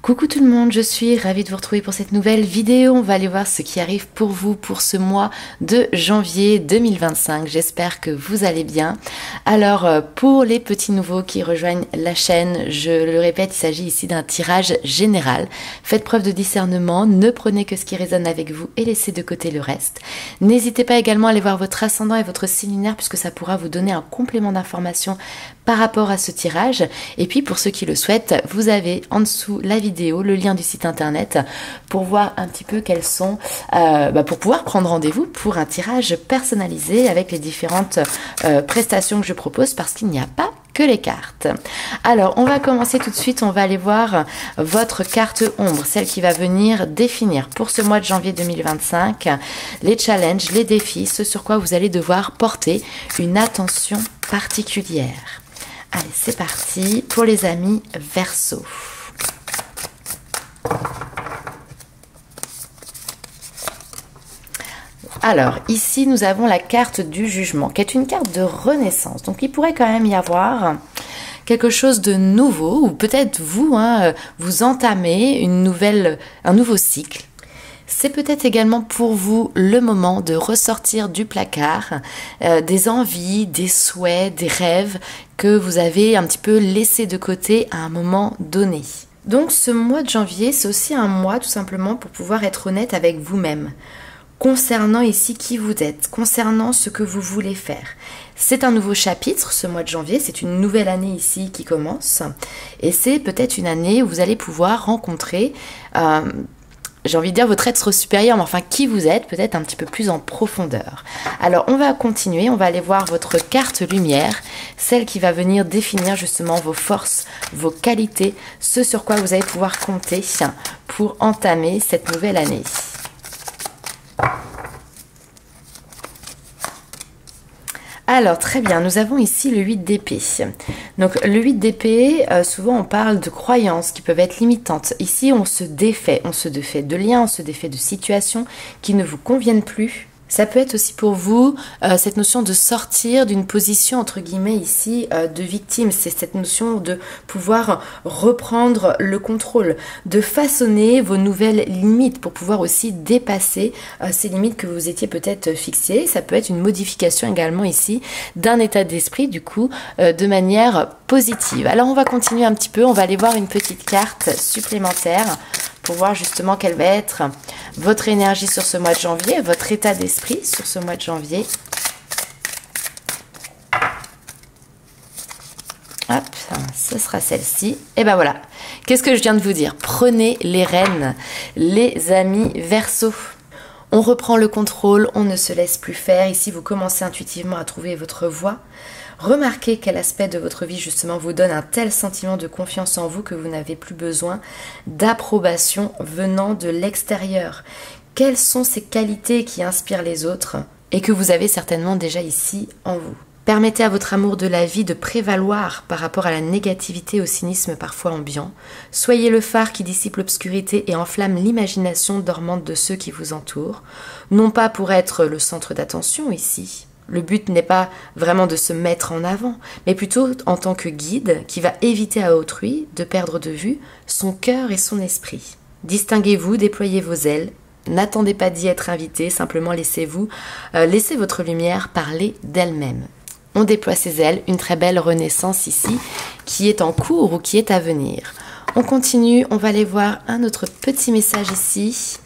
Coucou tout le monde, je suis ravie de vous retrouver pour cette nouvelle vidéo. On va aller voir ce qui arrive pour vous pour ce mois de janvier 2025. J'espère que vous allez bien. Alors pour les petits nouveaux qui rejoignent la chaîne, je le répète, il s'agit ici d'un tirage général. Faites preuve de discernement, ne prenez que ce qui résonne avec vous et laissez de côté le reste. N'hésitez pas également à aller voir votre ascendant et votre signe lunaire puisque ça pourra vous donner un complément d'information par rapport à ce tirage. Et puis pour ceux qui le souhaitent, vous avez en dessous la vidéo, le lien du site internet pour voir un petit peu quels sont, pour pouvoir prendre rendez-vous pour un tirage personnalisé avec les différentes prestations que je propose parce qu'il n'y a pas que les cartes. Alors on va commencer tout de suite, on va aller voir votre carte ombre, celle qui va venir définir pour ce mois de janvier 2025 les challenges, les défis, ce sur quoi vous allez devoir porter une attention particulière. Allez, c'est parti pour les amis Verseau. Alors, ici, nous avons la carte du jugement, qui est une carte de renaissance. Donc, il pourrait quand même y avoir quelque chose de nouveau, ou peut-être vous, vous entamez un nouveau cycle. C'est peut-être également pour vous le moment de ressortir du placard des envies, des souhaits, des rêves que vous avez un petit peu laissés de côté à un moment donné. Donc ce mois de janvier, c'est aussi un mois tout simplement pour pouvoir être honnête avec vous-même. Concernant ici qui vous êtes, concernant ce que vous voulez faire. C'est un nouveau chapitre ce mois de janvier, c'est une nouvelle année ici qui commence. Et c'est peut-être une année où vous allez pouvoir rencontrer... j'ai envie de dire votre être supérieur, mais enfin qui vous êtes, peut-être un petit peu plus en profondeur. Alors on va continuer, on va aller voir votre carte lumière, celle qui va venir définir justement vos forces, vos qualités, ce sur quoi vous allez pouvoir compter pour entamer cette nouvelle année. Alors très bien, nous avons ici le 8 d'épée. Donc le 8 d'épée, souvent on parle de croyances qui peuvent être limitantes. Ici on se défait de liens, on se défait de situations qui ne vous conviennent plus. Ça peut être aussi pour vous cette notion de sortir d'une position entre guillemets ici de victime. C'est cette notion de pouvoir reprendre le contrôle, de façonner vos nouvelles limites pour pouvoir aussi dépasser ces limites que vous étiez peut-être fixées. Ça peut être une modification également ici d'un état d'esprit du coup de manière positive. Alors on va continuer un petit peu, on va aller voir une petite carte supplémentaire pour voir justement quelle va être votre énergie sur ce mois de janvier, votre état d'esprit sur ce mois de janvier. Hop, ce sera celle-ci. Et ben voilà, qu'est-ce que je viens de vous dire? Prenez les rênes, les amis Verseau. On reprend le contrôle, on ne se laisse plus faire. Ici, vous commencez intuitivement à trouver votre voie. Remarquez quel aspect de votre vie justement vous donne un tel sentiment de confiance en vous que vous n'avez plus besoin d'approbation venant de l'extérieur. Quelles sont ces qualités qui inspirent les autres et que vous avez certainement déjà ici en vous? Permettez à votre amour de la vie de prévaloir par rapport à la négativité et au cynisme parfois ambiant. Soyez le phare qui dissipe l'obscurité et enflamme l'imagination dormante de ceux qui vous entourent. Non pas pour être le centre d'attention ici. Le but n'est pas vraiment de se mettre en avant, mais plutôt en tant que guide qui va éviter à autrui de perdre de vue son cœur et son esprit. Distinguez-vous, déployez vos ailes. N'attendez pas d'y être invité, simplement laissez votre lumière parler d'elle-même. On déploie ses ailes, une très belle renaissance ici qui est en cours ou qui est à venir. On continue, on va aller voir un autre petit message ici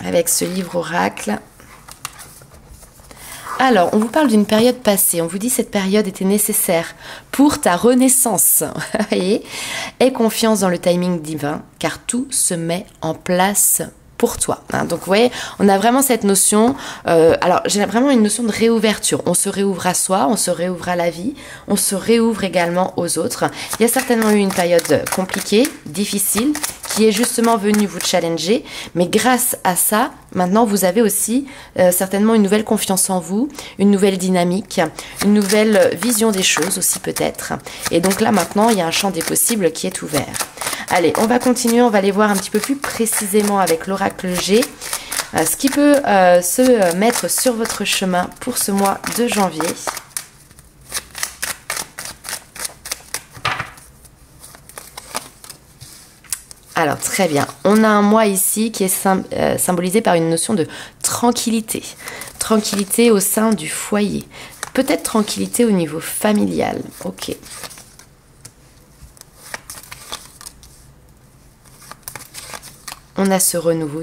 avec ce livre oracle. Alors, on vous parle d'une période passée, on vous dit cette période était nécessaire pour ta renaissance, vous voyez. Aie confiance dans le timing divin, car tout se met en place pour toi. Donc vous voyez, on a vraiment cette notion, alors j'ai vraiment une notion de réouverture. On se réouvre à soi, on se réouvre à la vie, on se réouvre également aux autres. Il y a certainement eu une période compliquée, difficile, qui est justement venue vous challenger, mais grâce à ça, maintenant vous avez aussi certainement une nouvelle confiance en vous, une nouvelle dynamique, une nouvelle vision des choses aussi peut-être. Et donc là maintenant, il y a un champ des possibles qui est ouvert. Allez, on va continuer, on va aller voir un petit peu plus précisément avec l'oracle G, ce qui peut se mettre sur votre chemin pour ce mois de janvier. Alors, très bien. On a un mois ici qui est symbolisé par une notion de tranquillité. Tranquillité au sein du foyer. Peut-être tranquillité au niveau familial. Ok. On a ce renouveau.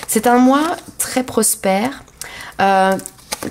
C'est un mois très prospère.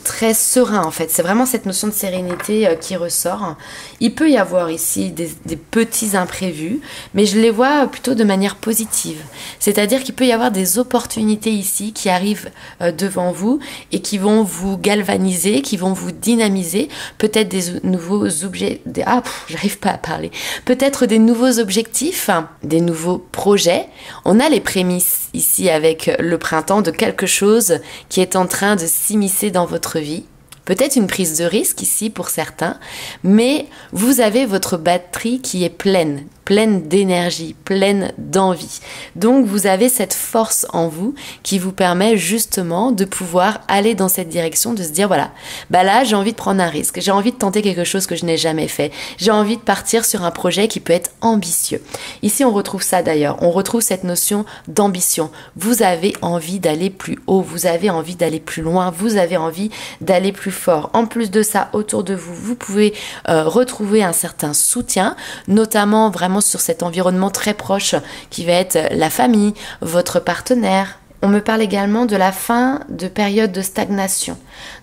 Très serein en fait, c'est vraiment cette notion de sérénité qui ressort. Il peut y avoir ici des petits imprévus, mais je les vois plutôt de manière positive, c'est-à-dire qu'il peut y avoir des opportunités ici qui arrivent devant vous et qui vont vous galvaniser, qui vont vous dynamiser, peut-être des nouveaux j'arrive pas à parler, peut-être des nouveaux objectifs, des nouveaux projets. On a les prémices ici avec le printemps de quelque chose qui est en train de s'immiscer dans votre vie. Peut-être une prise de risque ici pour certains, mais vous avez votre batterie qui est pleine d'énergie, pleine d'envie. Donc vous avez cette force en vous qui vous permet justement de pouvoir aller dans cette direction, de se dire voilà, là j'ai envie de prendre un risque, j'ai envie de tenter quelque chose que je n'ai jamais fait, j'ai envie de partir sur un projet qui peut être ambitieux. Ici on retrouve ça d'ailleurs, on retrouve cette notion d'ambition. Vous avez envie d'aller plus haut, vous avez envie d'aller plus loin, vous avez envie d'aller plus fort. En plus de ça, autour de vous, vous pouvez retrouver un certain soutien, notamment vraiment sur cet environnement très proche qui va être la famille, votre partenaire. On me parle également de la fin de période de stagnation,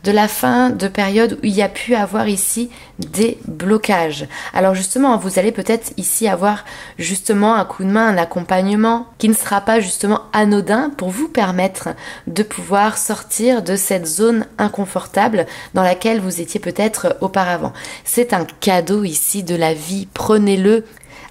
de la fin de période où il y a pu avoir ici des blocages. Alors justement, vous allez peut-être ici avoir justement un coup de main, un accompagnement qui ne sera pas justement anodin pour vous permettre de pouvoir sortir de cette zone inconfortable dans laquelle vous étiez peut-être auparavant. C'est un cadeau ici de la vie, prenez-le.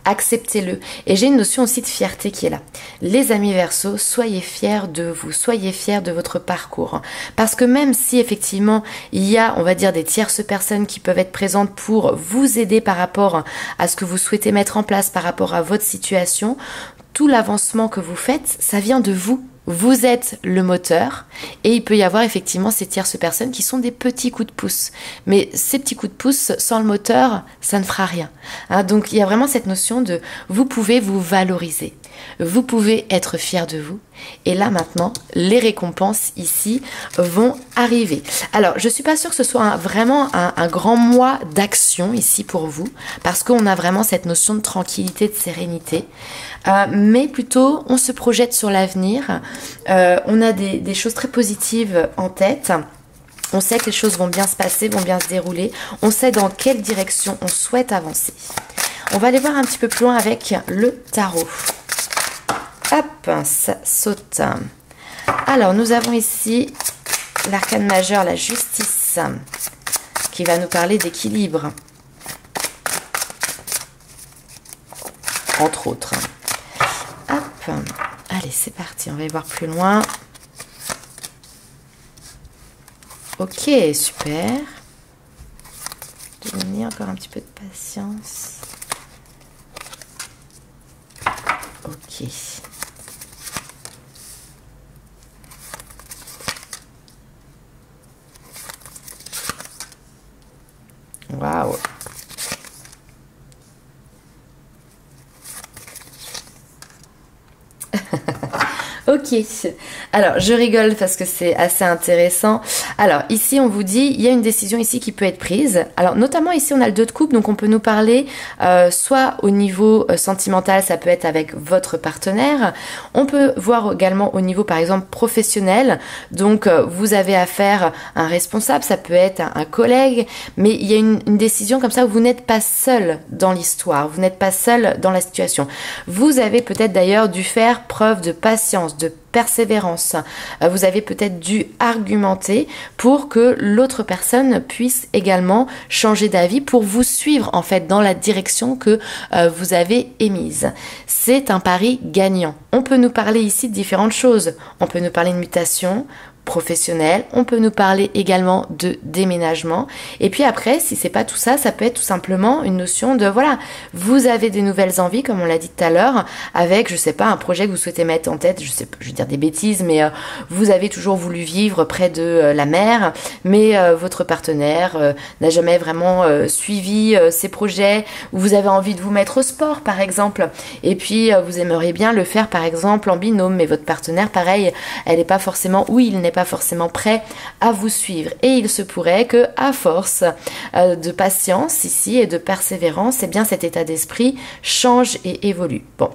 Acceptez-le. Et j'ai une notion aussi de fierté qui est là. Les amis Verseaux, soyez fiers de vous, soyez fiers de votre parcours. Parce que même si effectivement il y a, on va dire, des tierces personnes qui peuvent être présentes pour vous aider par rapport à ce que vous souhaitez mettre en place, par rapport à votre situation, tout l'avancement que vous faites, ça vient de vous. Vous êtes le moteur et il peut y avoir effectivement ces tierces personnes qui sont des petits coups de pouce. Mais ces petits coups de pouce, sans le moteur, ça ne fera rien. Donc il y a vraiment cette notion de vous pouvez vous valoriser. Vous pouvez être fier de vous. Et là maintenant, les récompenses ici vont arriver. Alors, je suis pas sûre que ce soit vraiment un grand mois d'action ici pour vous, parce qu'on a vraiment cette notion de tranquillité, de sérénité. Mais plutôt, on se projette sur l'avenir. On a des choses très positives en tête. On sait que les choses vont bien se passer, vont bien se dérouler. On sait dans quelle direction on souhaite avancer. On va aller voir un petit peu plus loin avec le tarot. Hop, ça saute. Alors, nous avons ici l'arcane majeur, la justice, qui va nous parler d'équilibre. Entre autres. Hop, allez, c'est parti, on va y voir plus loin. Ok, super. Donnez encore un petit peu de patience. Ok. Waouh. Ok, alors je rigole parce que c'est assez intéressant. Alors ici on vous dit, il y a une décision ici qui peut être prise. Alors notamment ici on a le 2 de coupe, donc on peut nous parler soit au niveau sentimental, ça peut être avec votre partenaire. On peut voir également au niveau par exemple professionnel, donc vous avez affaire à un responsable, ça peut être un collègue, mais il y a une décision comme ça où vous n'êtes pas seul dans l'histoire, vous n'êtes pas seul dans la situation. Vous avez peut-être d'ailleurs dû faire preuve de patience, de persévérance. Vous avez peut-être dû argumenter pour que l'autre personne puisse également changer d'avis, pour vous suivre en fait dans la direction que vous avez émise. C'est un pari gagnant. On peut nous parler ici de différentes choses. On peut nous parler de mutation professionnel, on peut nous parler également de déménagement. Et puis après, si c'est pas tout ça, ça peut être tout simplement une notion de, voilà, vous avez des nouvelles envies, comme on l'a dit tout à l'heure, avec, je sais pas, un projet que vous souhaitez mettre en tête, je vais dire des bêtises, mais vous avez toujours voulu vivre près de la mer, mais votre partenaire n'a jamais vraiment suivi ses projets, ou vous avez envie de vous mettre au sport, par exemple, et puis vous aimeriez bien le faire, par exemple, en binôme, mais votre partenaire, pareil, elle n'est pas forcément, ou il n'est pas forcément prêt à vous suivre. Et il se pourrait que, à force de patience ici et de persévérance, eh bien cet état d'esprit change et évolue. Bon.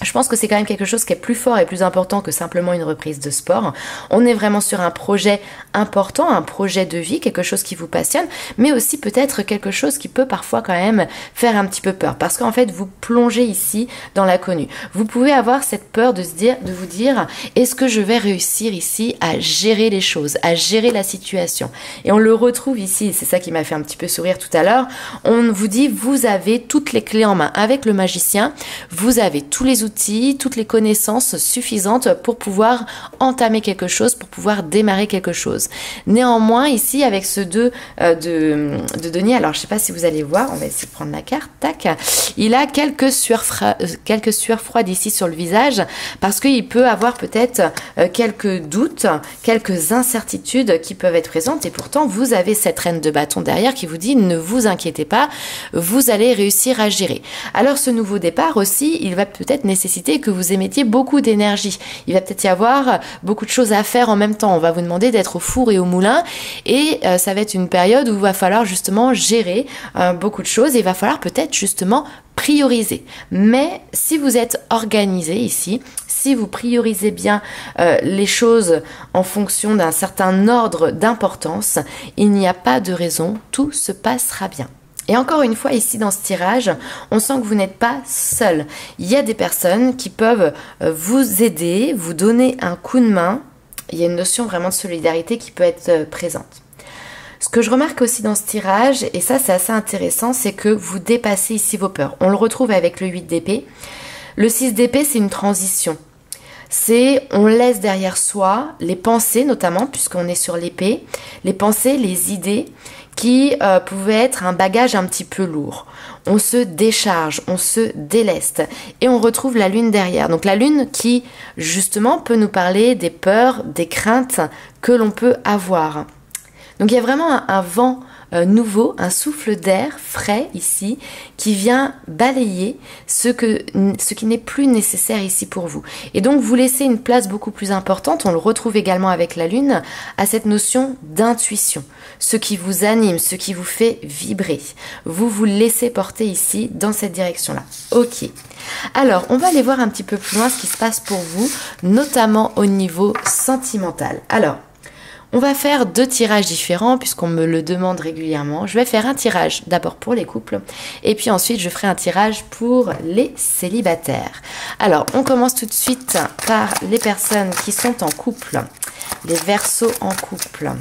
Je pense que c'est quand même quelque chose qui est plus fort et plus important que simplement une reprise de sport. On est vraiment sur un projet important, un projet de vie, quelque chose qui vous passionne, mais aussi peut-être quelque chose qui peut parfois quand même faire un petit peu peur. Parce qu'en fait, vous plongez ici dans l'inconnu. Vous pouvez avoir cette peur de vous dire, est-ce que je vais réussir ici à gérer les choses, à gérer la situation? Et on le retrouve ici, c'est ça qui m'a fait un petit peu sourire tout à l'heure. On vous dit, vous avez toutes les clés en main. Avec le magicien, vous avez tous les outils, toutes les connaissances suffisantes pour pouvoir entamer quelque chose, pour pouvoir démarrer quelque chose. Néanmoins, ici, avec ce 2 de denier, alors je ne sais pas si vous allez voir, on va essayer de prendre la carte, tac, il a quelques sueurs froides ici sur le visage, parce qu'il peut avoir peut-être quelques doutes, quelques incertitudes qui peuvent être présentes, et pourtant, vous avez cette reine de bâton derrière qui vous dit, ne vous inquiétez pas, vous allez réussir à gérer. Alors, ce nouveau départ aussi, il va peut-être nécessiter que vous émettiez beaucoup d'énergie. Il va peut-être y avoir beaucoup de choses à faire en même temps. On va vous demander d'être au four et au moulin et ça va être une période où il va falloir justement gérer beaucoup de choses et il va falloir peut-être justement prioriser. Mais si vous êtes organisé ici, si vous priorisez bien les choses en fonction d'un certain ordre d'importance, il n'y a pas de raison, tout se passera bien. Et encore une fois, ici dans ce tirage, on sent que vous n'êtes pas seul. Il y a des personnes qui peuvent vous aider, vous donner un coup de main. Il y a une notion vraiment de solidarité qui peut être présente. Ce que je remarque aussi dans ce tirage, et ça c'est assez intéressant, c'est que vous dépassez ici vos peurs. On le retrouve avec le 8 d'épée. Le 6 d'épée, c'est une transition. C'est on laisse derrière soi les pensées notamment, puisqu'on est sur l'épée, les pensées, les idées qui pouvaient être un bagage un petit peu lourd. On se décharge, on se déleste et on retrouve la lune derrière. Donc la lune qui justement peut nous parler des peurs, des craintes que l'on peut avoir. Donc il y a vraiment un vent nouveau, un souffle d'air frais ici qui vient balayer ce qui n'est plus nécessaire ici pour vous. Et donc vous laissez une place beaucoup plus importante, on le retrouve également avec la lune, à cette notion d'intuition. Ce qui vous anime, ce qui vous fait vibrer. Vous vous laissez porter ici dans cette direction-là. Ok. Alors, on va aller voir un petit peu plus loin ce qui se passe pour vous, notamment au niveau sentimental. Alors, on va faire 2 tirages différents puisqu'on me le demande régulièrement. Je vais faire un tirage d'abord pour les couples et puis ensuite je ferai un tirage pour les célibataires. Alors, on commence tout de suite par les personnes qui sont en couple, les Verseaux en couple.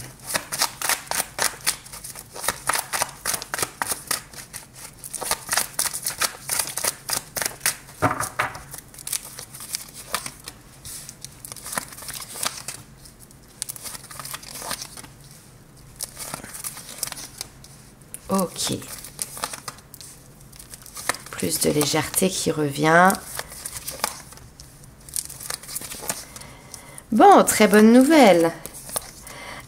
Ok. Plus de légèreté qui revient. Bon, très bonne nouvelle.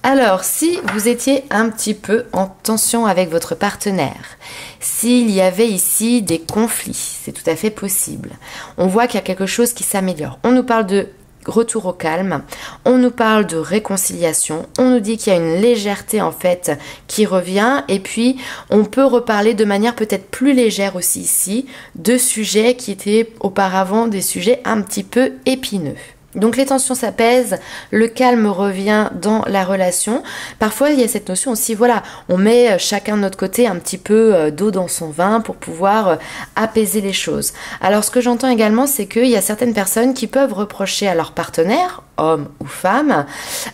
Alors, si vous étiez un petit peu en tension avec votre partenaire, s'il y avait ici des conflits, c'est tout à fait possible. On voit qu'il y a quelque chose qui s'améliore. On nous parle de retour au calme, on nous parle de réconciliation, on nous dit qu'il y a une légèreté en fait qui revient et puis on peut reparler de manière peut-être plus légère aussi ici de sujets qui étaient auparavant des sujets un petit peu épineux. Donc les tensions s'apaisent, le calme revient dans la relation. Parfois il y a cette notion aussi, voilà, on met chacun de notre côté un petit peu d'eau dans son vin pour pouvoir apaiser les choses. Alors ce que j'entends également, c'est qu'il y a certaines personnes qui peuvent reprocher à leur partenaire, homme ou femme,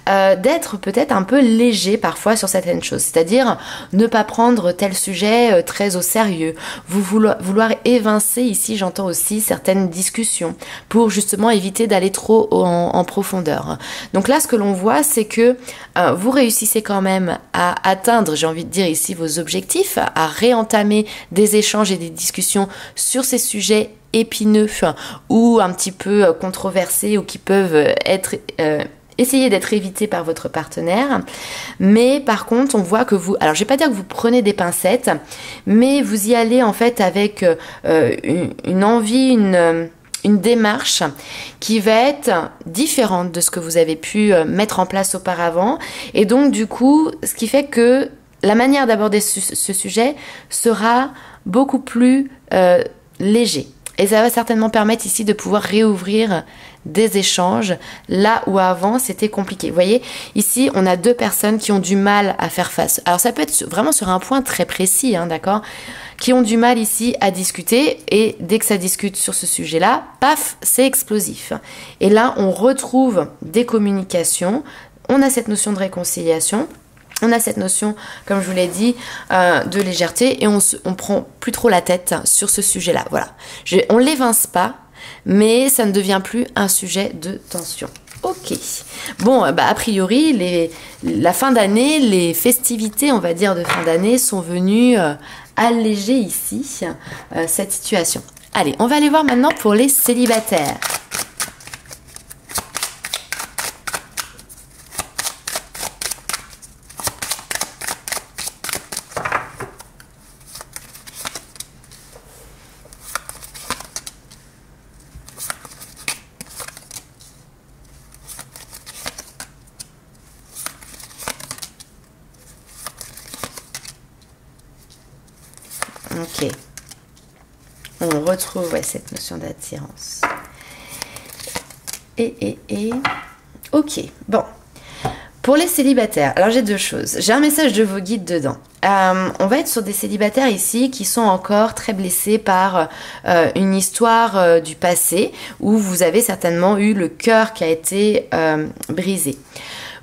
d'être peut-être un peu léger parfois sur certaines choses, c'est-à-dire ne pas prendre tel sujet très au sérieux, vouloir évincer ici, j'entends aussi certaines discussions pour justement éviter d'aller trop en profondeur. Donc là, ce que l'on voit, c'est que vous réussissez quand même à atteindre, j'ai envie de dire ici, vos objectifs, à réentamer des échanges et des discussions sur ces sujets épineux ou un petit peu controversés ou qui peuvent être essayer d'être évités par votre partenaire. Mais par contre, on voit que vous, alors je vais pas dire que vous prenez des pincettes, mais vous y allez en fait avec une envie, une démarche qui va être différente de ce que vous avez pu mettre en place auparavant. Et donc du coup, ce qui fait que la manière d'aborder ce sujet sera beaucoup plus léger. Et ça va certainement permettre ici de pouvoir réouvrir des échanges là où avant c'était compliqué. Vous voyez, ici on a deux personnes qui ont du mal à faire face. Alors ça peut être vraiment sur un point très précis, hein, d'accord, qui ont du mal ici à discuter, et dès que ça discute sur ce sujet-là, paf, c'est explosif. Et là on retrouve des communications, on a cette notion de réconciliation. On a cette notion, comme je vous l'ai dit, de légèreté, et on prend plus trop la tête sur ce sujet-là. Voilà. On l'évince pas, mais ça ne devient plus un sujet de tension. Ok. Bon, a priori, la fin d'année, les festivités, on va dire, de fin d'année sont venues alléger ici cette situation. Allez, on va aller voir maintenant pour les célibataires. Ok, on retrouve cette notion d'attirance. Ok, bon. Pour les célibataires, alors j'ai deux choses. J'ai un message de vos guides dedans. On va être sur des célibataires ici qui sont encore très blessés par une histoire du passé où vous avez certainement eu le cœur qui a été brisé.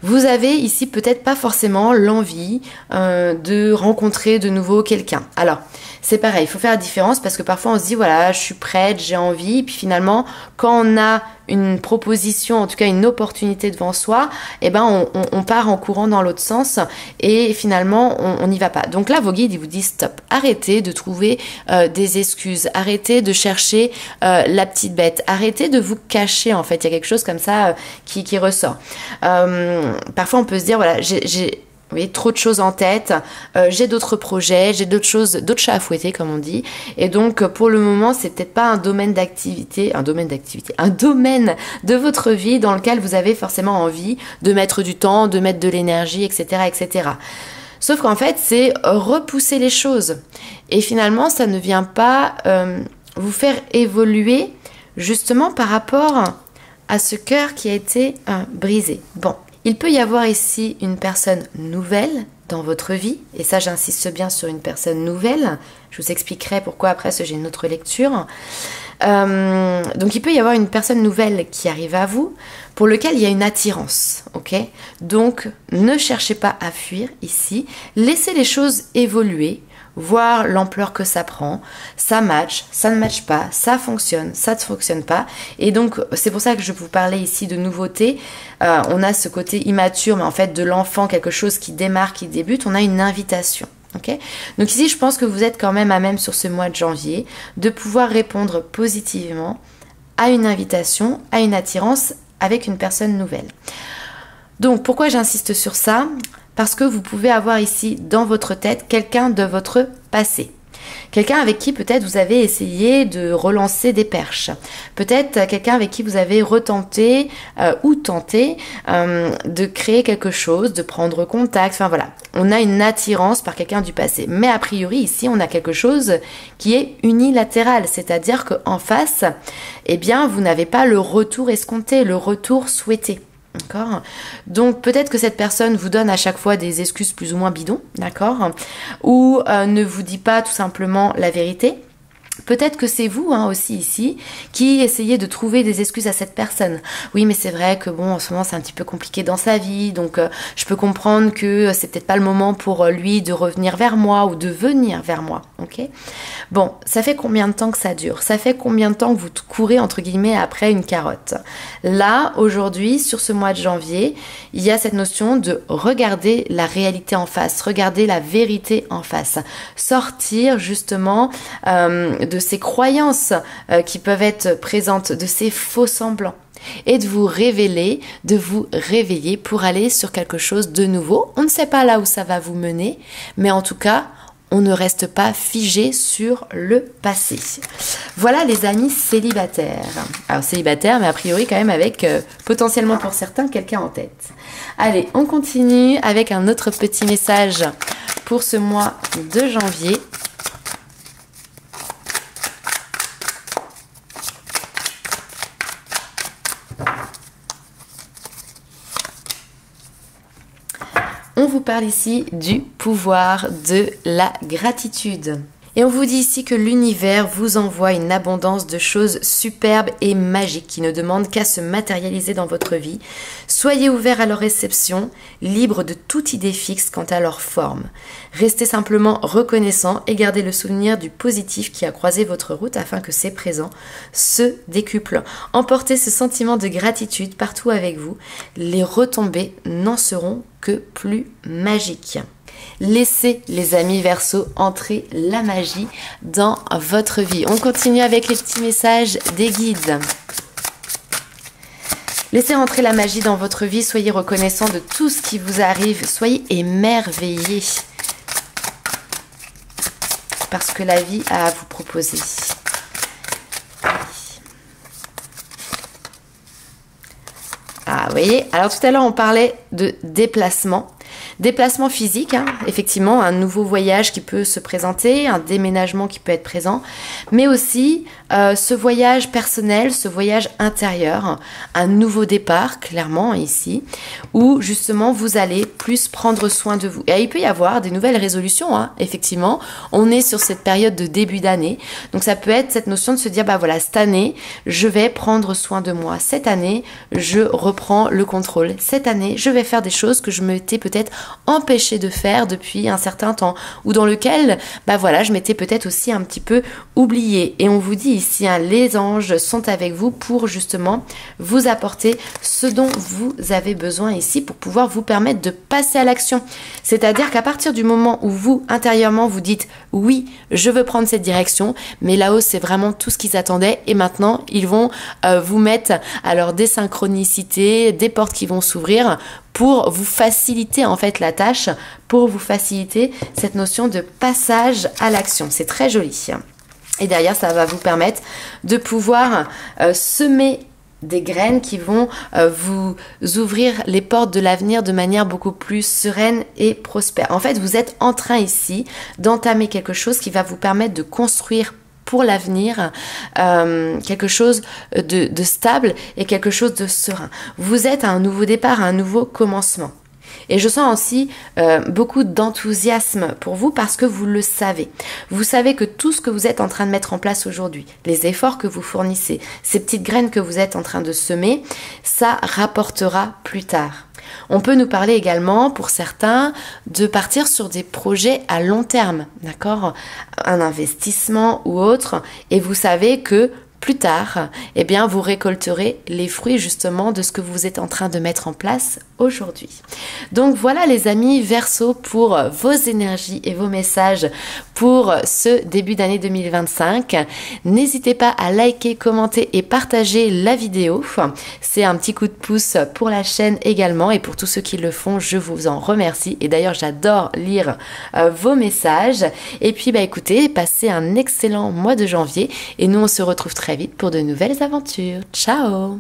Vous avez ici peut-être pas forcément l'envie de rencontrer de nouveau quelqu'un. Alors, c'est pareil, il faut faire la différence parce que parfois on se dit voilà, je suis prête, j'ai envie, et puis finalement, quand on a une proposition, en tout cas une opportunité devant soi, eh ben on part en courant dans l'autre sens et finalement on n'y va pas. Donc là, vos guides ils vous disent stop, arrêtez de trouver des excuses, arrêtez de chercher la petite bête, arrêtez de vous cacher en fait. Il y a quelque chose comme ça qui ressort. Parfois on peut se dire voilà, vous voyez, trop de choses en tête, j'ai d'autres projets, j'ai d'autres choses, d'autres chats à fouetter comme on dit, et donc pour le moment c'est peut-être pas un domaine de votre vie dans lequel vous avez forcément envie de mettre du temps, de mettre de l'énergie, etc., etc. Sauf qu'en fait c'est repousser les choses, et finalement ça ne vient pas vous faire évoluer justement par rapport à ce cœur qui a été brisé. Bon. Il peut y avoir ici une personne nouvelle dans votre vie, et ça j'insiste bien sur une personne nouvelle, je vous expliquerai pourquoi après j'ai une autre lecture. Donc il peut y avoir une personne nouvelle qui arrive à vous, pour lequel il y a une attirance, ok? Donc ne cherchez pas à fuir ici, laissez les choses évoluer, voir l'ampleur que ça prend, ça match, ça ne match pas, ça fonctionne, ça ne fonctionne pas. Et donc, c'est pour ça que je vous parlais ici de nouveauté. On a ce côté immature, mais en fait de l'enfant, quelque chose qui démarre, qui débute. On a une invitation. Okay, donc ici, je pense que vous êtes quand même à même sur ce mois de janvier de pouvoir répondre positivement à une invitation, à une attirance avec une personne nouvelle. Donc, pourquoi j'insiste sur ça ? Parce que vous pouvez avoir ici dans votre tête quelqu'un de votre passé. Quelqu'un avec qui peut-être vous avez essayé de relancer des perches. Peut-être quelqu'un avec qui vous avez retenté ou tenté de créer quelque chose, de prendre contact. Enfin voilà, on a une attirance par quelqu'un du passé. Mais a priori ici, on a quelque chose qui est unilatéral. C'est-à-dire qu'en face, eh bien, vous n'avez pas le retour escompté, le retour souhaité. D'accord. Donc peut-être que cette personne vous donne à chaque fois des excuses plus ou moins bidons, d'accord, ou ne vous dit pas tout simplement la vérité. Peut-être que c'est vous aussi ici qui essayez de trouver des excuses à cette personne. Oui, mais c'est vrai que bon, en ce moment c'est un petit peu compliqué dans sa vie, donc je peux comprendre que c'est peut-être pas le moment pour lui de revenir vers moi ou de venir vers moi. Ok ? Bon, ça fait combien de temps que ça dure ? Ça fait combien de temps que vous courez entre guillemets après une carotte ? Là, aujourd'hui, sur ce mois de janvier, il y a cette notion de regarder la réalité en face, regarder la vérité en face, sortir justement de ces croyances qui peuvent être présentes, de ces faux semblants et de vous révéler, de vous réveiller pour aller sur quelque chose de nouveau. On ne sait pas là où ça va vous mener, mais en tout cas, on ne reste pas figé sur le passé. Voilà les amis célibataires. Alors célibataires, mais a priori quand même avec potentiellement pour certains quelqu'un en tête. Allez, on continue avec un autre petit message pour ce mois de janvier. On vous parle ici du pouvoir de la gratitude. Et on vous dit ici que l'univers vous envoie une abondance de choses superbes et magiques qui ne demandent qu'à se matérialiser dans votre vie. Soyez ouverts à leur réception, libres de toute idée fixe quant à leur forme. Restez simplement reconnaissants et gardez le souvenir du positif qui a croisé votre route afin que ces présents se décuplent. Emportez ce sentiment de gratitude partout avec vous. Les retombées n'en seront que plus magiques. Laissez les amis Verseau entrer la magie dans votre vie. On continue avec les petits messages des guides. Laissez entrer la magie dans votre vie, soyez reconnaissants de tout ce qui vous arrive, soyez émerveillés parce que la vie a à vous proposer. Ah, vous voyez, alors tout à l'heure on parlait de déplacement. Déplacement physique, effectivement, un nouveau voyage qui peut se présenter, un déménagement qui peut être présent, mais aussi ce voyage personnel, ce voyage intérieur, un nouveau départ, clairement ici, où justement vous allez plus prendre soin de vous. Et il peut y avoir des nouvelles résolutions, effectivement, on est sur cette période de début d'année, donc ça peut être cette notion de se dire, bah voilà, cette année, je vais prendre soin de moi, cette année, je reprends le contrôle, cette année, je vais faire des choses que je m'étais peut-être empêché de faire depuis un certain temps ou dans lequel bah voilà je m'étais peut-être aussi un petit peu oubliée. Et on vous dit ici les anges sont avec vous pour justement vous apporter ce dont vous avez besoin ici pour pouvoir vous permettre de passer à l'action. C'est-à-dire qu'à partir du moment où vous intérieurement vous dites oui je veux prendre cette direction, mais là-haut c'est vraiment tout ce qu'ils attendaient et maintenant ils vont vous mettre alors des synchronicités, des portes qui vont s'ouvrir pour vous faciliter en fait la tâche, pour vous faciliter cette notion de passage à l'action. C'est très joli. Et derrière, ça va vous permettre de pouvoir semer des graines qui vont vous ouvrir les portes de l'avenir de manière beaucoup plus sereine et prospère. En fait, vous êtes en train ici d'entamer quelque chose qui va vous permettre de construire pour l'avenir quelque chose de stable et quelque chose de serein. Vous êtes à un nouveau départ, à un nouveau commencement. Et je sens aussi beaucoup d'enthousiasme pour vous parce que vous le savez. Vous savez que tout ce que vous êtes en train de mettre en place aujourd'hui, les efforts que vous fournissez, ces petites graines que vous êtes en train de semer, ça rapportera plus tard. On peut nous parler également, pour certains, de partir sur des projets à long terme, d'accord ? Un investissement ou autre, et vous savez que plus tard, eh bien, vous récolterez les fruits justement de ce que vous êtes en train de mettre en place aujourd'hui. Donc voilà les amis Verseau pour vos énergies et vos messages pour ce début d'année 2025. N'hésitez pas à liker, commenter et partager la vidéo. C'est un petit coup de pouce pour la chaîne également et pour tous ceux qui le font, je vous en remercie. Et d'ailleurs, j'adore lire vos messages. Et puis, écoutez, passez un excellent mois de janvier et nous, on se retrouve très vite pour de nouvelles aventures. Ciao!